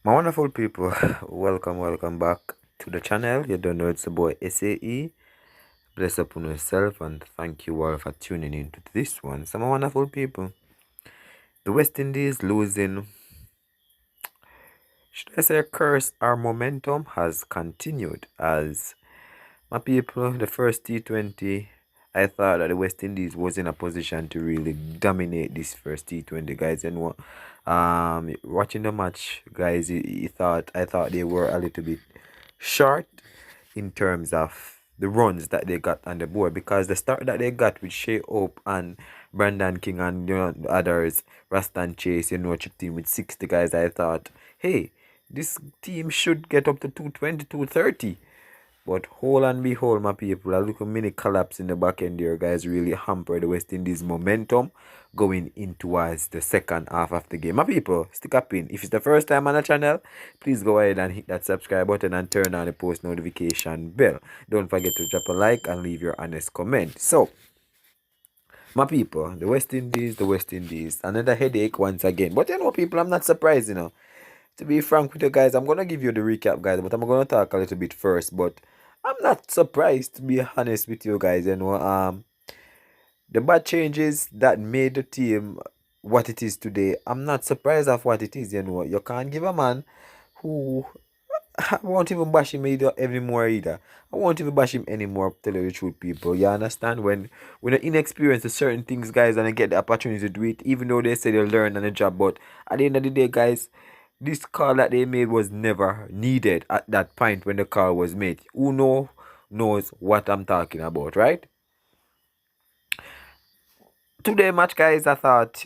My wonderful people, welcome back to the channel. You don't know it's the boy SAE. Bless upon yourself and thank you all for tuning in to this one. So, my wonderful people, the West Indies losing, should I say, a curse? Our momentum has continued as my people. The first T20, I thought that the West Indies was in a position to really dominate this first T20, guys. And what, watching the match, guys, I thought they were a little bit short in terms of the runs that they got on the board, because the start that they got with Shea Hope and Brandon King and the others, Rastan Chase, chipped in with 60 guys. I thought, hey, this team should get up to 220, 230. But hold and behold, my people, a little mini collapse in the back end there, guys, really hampered the West Indies momentum going in towards the second half of the game. My people, stick up in. If it's the first time on the channel, please go ahead and hit that subscribe button and turn on the post notification bell. Don't forget to drop a like and leave your honest comment. So, my people, the West Indies, another headache once again. But people, I'm not surprised. To be frank with you guys, I'm gonna give you the recap, guys, but I'm gonna talk a little bit first. But I'm not surprised, to be honest with you guys. The bad changes that made the team what it is today, I'm not surprised of what it is. You can't give a man who I won't even bash him either anymore either. I won't even bash him anymore, tell you the truth, people. You understand? When you're inexperienced to certain things, guys, and I get the opportunity to do it, even though they say they'll learn on the job, but at the end of the day, guys, this call that they made was never needed at that point when the call was made. Knows what I'm talking about, right? Today match, guys, I thought,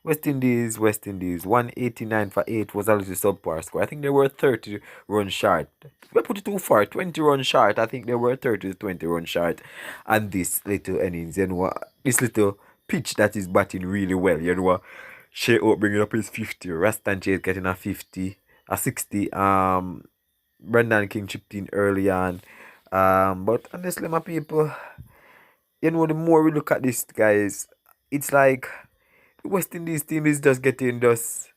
West Indies, 189 for 8 was a little subpar score. I think they were 30 runs short. We put it too far, 20 runs short. I think they were 30 to 20 runs short. And this little innings, this little pitch that is batting really well, Shea Hope bringing up his 50, Rastan Chase getting a 50, a 60. Brendan King chipped in early on. But honestly, my people, the more we look at this, guys, it's like the West Indies team is just getting just.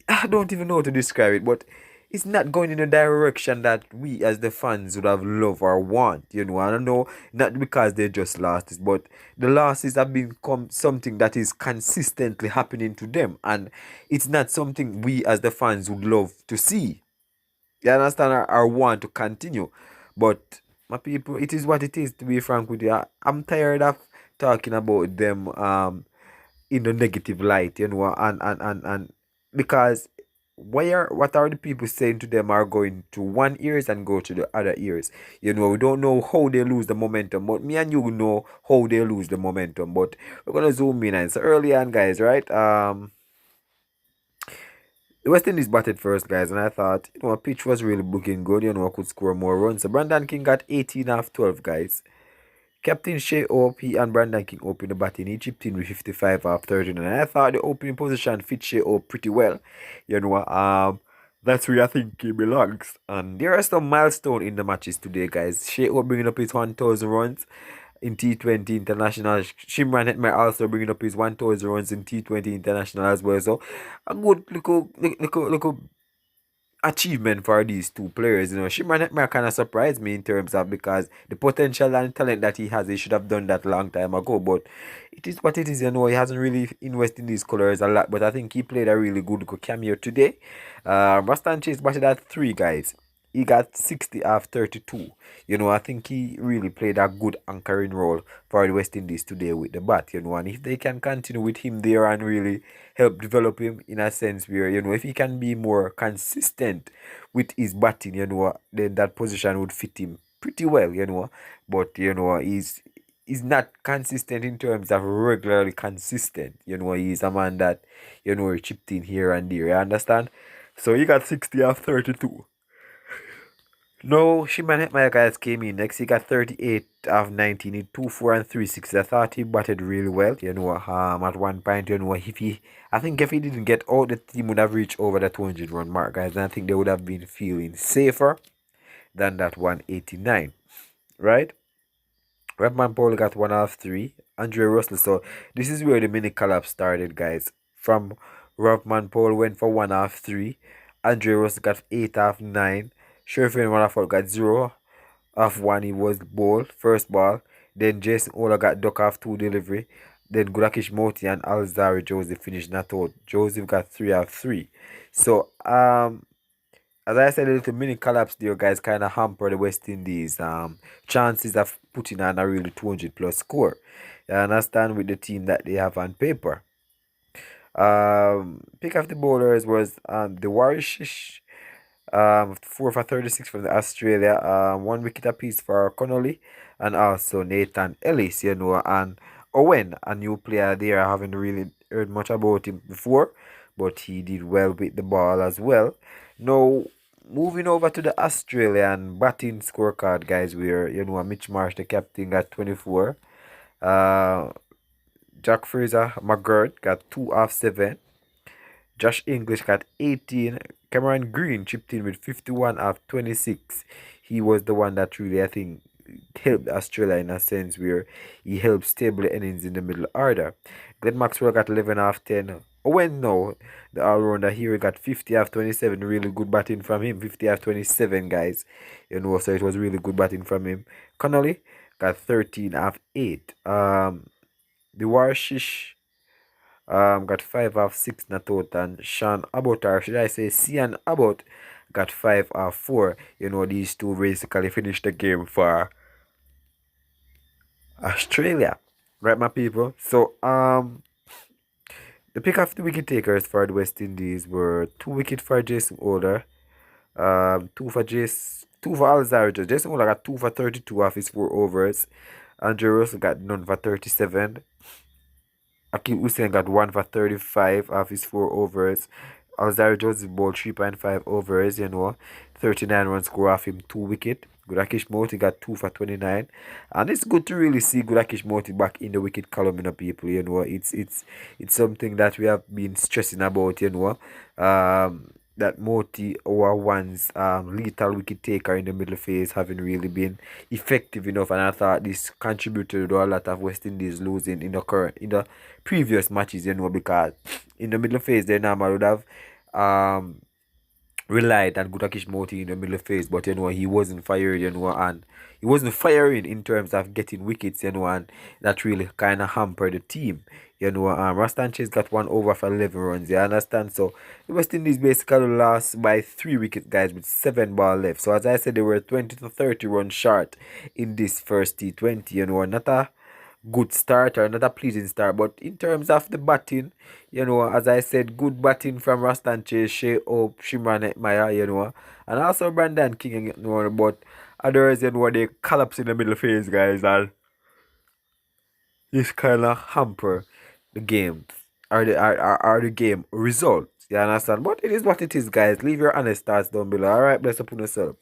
I don't even know how to describe it, but it's not going in a direction that we as the fans would have loved or want. I don't know, not because they just lost it, but the losses have become something that is consistently happening to them, and it's not something we as the fans would love to see. You understand? Or want to continue. But my people, it is what it is, to be frank with you. I'm tired of talking about them in the negative light, and because what are the people saying to them are going to one ears and go to the other ears. We don't know how they lose the momentum, but me and you know how they lose the momentum. But we're gonna zoom in, and so early on, guys, right? The West Indies batted first, guys, and I thought, pitch was really looking good. I could score more runs. So Brandon King got 18 off 12, guys. Captain Shea OP and Brandon King opened the batting. He chipped in with 55 off 13, and I thought the opening position fit Shea OP pretty well. That's where I think he belongs. And there are some milestones in the matches today, guys. Shea OP bringing up his 1,000 runs in T20 International. Shimran Hetmer also bringing up his 1,000 runs in T20 International as well. So a good little achievement for these two players. Shimran Hetmer kind of surprised me in terms of, because the potential and talent that he has, he should have done that long time ago. But it is what it is. He hasn't really invested in these colors a lot, but I think he played a really good cameo today. Rastan Chase batted at 3, guys. He got 60 off 32. I think he really played a good anchoring role for the West Indies today with the bat, and if they can continue with him there and really help develop him in a sense where, if he can be more consistent with his batting, then that position would fit him pretty well. But, he's not consistent in terms of regularly consistent. He's a man that, he chipped in here and there, you understand? So he got 60 off 32. No, Shimon Hetmeyer, guys, came in next. He got 38 of 19 in 2, 4, and 3 6. I thought he batted really well. At one point, I think if he didn't get out, the team would have reached over the 200 run mark, guys. And I think they would have been feeling safer than that 189, right? Redman Paul got 1 off 3. Andre Russell. So this is where the mini collapse started, guys. From Rovman Paul went for 1 off 3. Andre Russell got 8 off 9. Sherfin Rutherford got 0 off 1. He was bowled, first ball. Then Jason Ola got duck off 2 delivery. Then Gulakish Moti and Alzari Joseph finished not out. Joseph got 3 off 3. So as I said, a little mini collapse there, guys, kind of hamper the West Indies chances of putting on a really 200 plus score. You understand, with the team that they have on paper. Pick of the bowlers was the Warishish, 4 for 36 from the Australia, 1 wicket apiece for Connolly, and also Nathan Ellis, and Owen, a new player there. I haven't really heard much about him before, but he did well with the ball as well. Now, moving over to the Australian batting scorecard, guys, where Mitch Marsh, the captain, got 24. Jack Fraser McGirt got 2 off 7. Josh English got 18. Cameron Green chipped in with 51 off 26. He was the one that really, I think, helped Australia in a sense where he helped stable the innings in the middle order. Glenn Maxwell got 11 off 10. Owen, no, the all-rounder here, got 50 off 27. Really good batting from him. 50 off 27, guys. So it was really good batting from him. Connolly got 13 off 8. The Warshish got 5 off 6 not out, and Sean Abbott, or should I say Cian Abbott, got 5 off 4. These two basically finished the game for Australia. Right, my people? So the pick of the wicket takers for the West Indies were 2 wicket for Jason Holder, 2 for Alzarri. Jason Holder got 2 for 32 off his 4 overs. Andrew Russell got none for 37. Akeem Hussain got 1 for 35 off his 4 overs. Alzarri Joseph bowled 3.5 overs, 39 runs score off him 2 wicket. Gulakish Moti got 2 for 29. And it's good to really see Gulakish Moti back in the wicket column, people. It's something that we have been stressing about, that Moti, our one's lethal wicket taker in the middle phase, haven't really been effective enough, and I thought this contributed to a lot of West Indies losing in the previous matches, because in the middle phase they normally would have relied on Gutakish Moti in the middle phase, but he wasn't fired, and he wasn't firing in terms of getting wickets, and that really kind of hampered the team. Rastan Chase got 1 over for 11 runs, you understand? So the West Indies basically lost by 3 wickets, guys, with 7 ball left. So as I said, they were 20 to 30 runs short in this first T20, not a good start or not a pleasing start. But in terms of the batting, as I said, good batting from Rastan Chase, Shea Hope, Shimran Etmaya, and also Brandon King, but others, they collapse in the middle phase, guys, and this kind of hamper the game or the game results. You understand? But it is what it is, guys. Leave your honest thoughts down below. Alright, bless up on yourself.